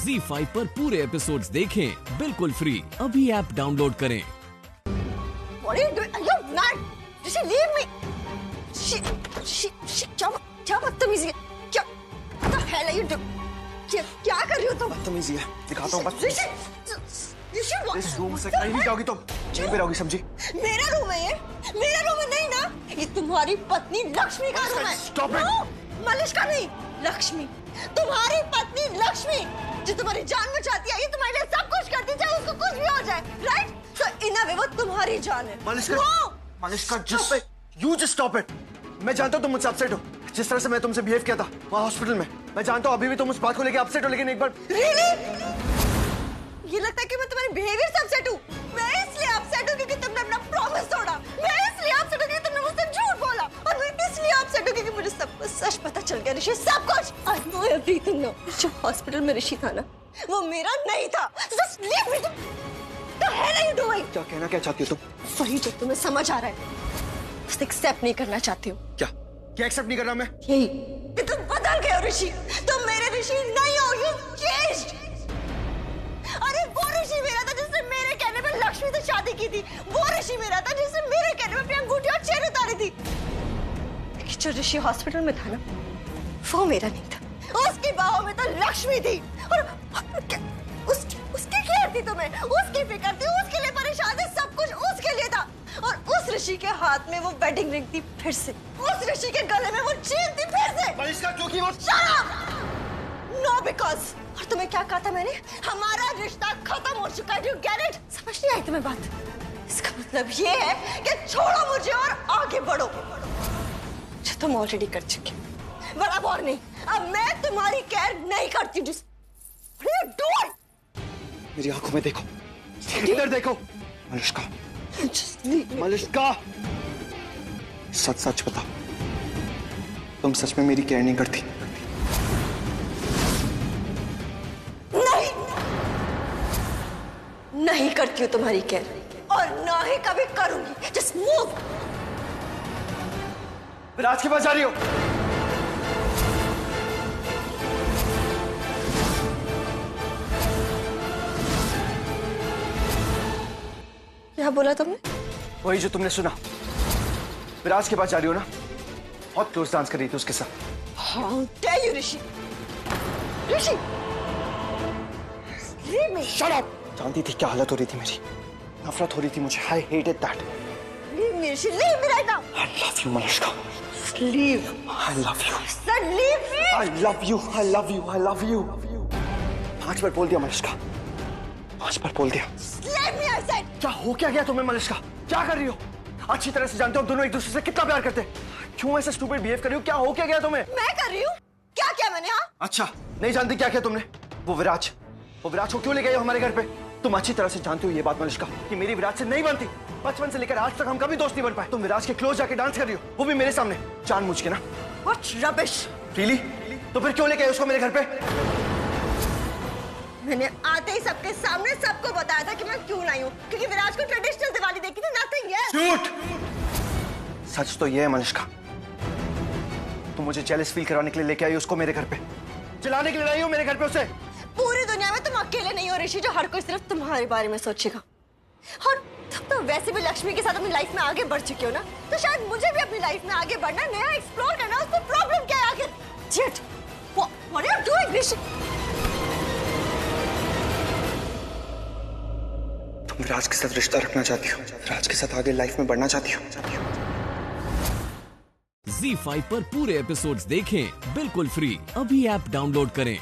ZEE5 पर पूरे episodes देखें बिल्कुल फ्री। अभी ऐप डाउनलोड करें। What are you doing? Are you mad? Rishi, leave me. क्या बदतमीजी है? क्या? What the hell are you doing? क्या कर रही हो तुम? बदतमीजी है, दिखाता हूँ बस। ऋषि, what? इस रूम से कहीं नहीं जाओगी तुम, यहीं पे रहोगी, समझी? मेरा रूम है ये, मेरा रूम है नहीं ना? ये तुम्हारी पत्नी लक्ष्मी का रूम है। Stop it. No, मलिष्का नहीं, लक्ष्मी। तुम्हारी पत्नी लक्ष्मी, जो तुम्हारी जान बचाती है, ये तुम्हारे लिए सब कुछ करती है, चाहे उसको कुछ भी हो जाए, राइट? So इन अ वे वो तुम्हारी जान है। Malishka, just stop it. मैं जानता हूँ तुम मुझसे अपसेट हो, जिस तरह से मैं तुमसे बिहेव किया था वहाँ हॉस्पिटल में। मैं जानता हूँ अभी भी तुम उस बात को लेके अपसेट हो, लेकिन एक बार Really? ये लगता है कि मैं तुम्हारे बिहेवियर से अपसेट हूँ। मैं इसलिए अपसेट हूँ क्योंकि तुमने अपना प्रॉमिस तोड़ा। मैं इसलिए अपसेट हूँ क्योंकि तुमने मुझसे झूठ बोला। और मैं इसलिए अपसेट हूँ क्योंकि मुझे सब कुछ सच पता चल गया, ऋषि, सब कुछ। I know everything now. जो हॉस्पिटल में ऋषि था ना, वो मेरा नहीं था। Just leave me. The hell are you doing? क्या कहना क्या चाहती हो तुम? वही जो तुम्हें समझ आ रहा है, बस एक्सेप्ट नहीं करना चाहती हूँ। क्या एक्सेप्ट नहीं कर रहा मैं? यही कि तुम बदल गए हो ऋषि। तुम मेरे ऋषि नहीं हो। You changed. अरे वो ऋषि मेरा था जिसने मेरे कहने पर लक्ष्मी से शादी की थी। वो ऋषि मेरा था जिसने मेरे कहने पर अपनी अंगूठी और चेन उतारी थी। लेकिन जो ऋषि हॉस्पिटल में था ना, वो मेरा नहीं था। उसकी बाहों में तो लक्ष्मी थी। और उसकी केयर थी तुम्हें, उसकी फिक्र थी, उसके लिए परेशान थे, सब कुछ उसके लिए था। और उस ऋषि के हाथ में वो वेडिंग रिंग थी फिर से। उस ऋषि के गले में वो चेन थी फिर से। मलिष्का, क्योंकि वो Shut up! No, because. और तुम्हें क्या कहा था मैंने? हमारा रिश्ता खत्म हो चुका है। Do you get it? समझ नहीं आई तुम्हें बात? इसका मतलब ये है कि छोड़ो मुझे और आगे बढ़ो, जो तुम ऑलरेडी कर चुके हो। पर अब और नहीं, अब मैं तुम्हारी केयर नहीं करती। What are you doing? मेरी आंखों में देखो, इधर देखो। Malishka, Just leave me. Malishka, सच सच बताओ, तुम सच में मेरी केयर नहीं करती? नहीं, नहीं करती हूँ तुम्हारी केयर, और ना ही कभी करूंगी। Just move. विराज के पास जा रही हो? क्या बोला तुमने? वही जो तुमने सुना। विराज के पास जा रही हो ना? बहुत क्लोज डांस कर रही थी उसके साथ। How dare you, Rishi? Rishi, leave me. Shut up! जानती थी क्या हालत हो रही थी मेरी, नफरत हो रही थी मुझे। I hated that. Leave me, Rishi, leave me right now. I love you, Malishka. Leave. I love you. Sir, leave me. I love you. I love you. I love you. 5 बार बोल दिया मलिष्का, 5 बार बोल दिया। Leave me, I said. क्या हो क्या गया तुम्हें मलिष्का? क्या कर रही हो? अच्छी तरह से जानते हो दोनों एक दूसरे से कितना प्यार करते हैं। क्यों ऐसे स्टूपिड बिहेव कर रही हो? क्या हो क्या गया तुम्हें? मैं कर रही हूँ? क्या किया मैंने? हाँ? अच्छा, नहीं जानती क्या किया तुमने? वो विराज को क्यों ले गए हो हमारे घर पे? तुम अच्छी तरह से जानती हो ये बात मलिष्का कि मेरी विराज से नहीं बनती। बचपन से लेकर आज तक हम कभी दोस्त नहीं बन पाए। तुम विराज के क्लोज जाके डांस कर रही हो, वो भी मेरे सामने, जानबूझ के ना। What rubbish. Really? तो फिर क्यों ले गए उसको मेरे घर पे? मैंने आते ही सबके सामने सबको बताया था कि मैं क्यों लाई हूँ, क्योंकि विराज को ट्रेडिशनल दिवाली देखी थी। Nothing else. झूठ! सच तो ये है मलिष्का, तुम मुझे जेलस फील कराने के लिए लेके आई उसको मेरे घर पे, चिल्लाने के लिए लाई हो मेरे घर पे उसे। पूरी दुनिया में तुम अकेले नहीं हो ऋषि, जो हर कोई सिर्फ तुम्हारे बारे में सोचेगा। और तुम तो वैसे भी लक्ष्मी के साथ अपनी लाइफ में आगे बढ़ चुके हो ना, तो शायद मुझे भी अपनी लाइफ में आगे बढ़ना, नया एक्सप्लोर करना, उसमें प्रॉब्लम क्या है आखिर? Shit! What are you doing, ऋषि? तुम विराज के साथ रिश्ता रखना चाहती हो, विराज के साथ आगे लाइफ में बढ़ना चाहती हो। ZEE5 पर पूरे एपिसोड्स देखें बिल्कुल फ्री। अभी ऐप डाउनलोड करें।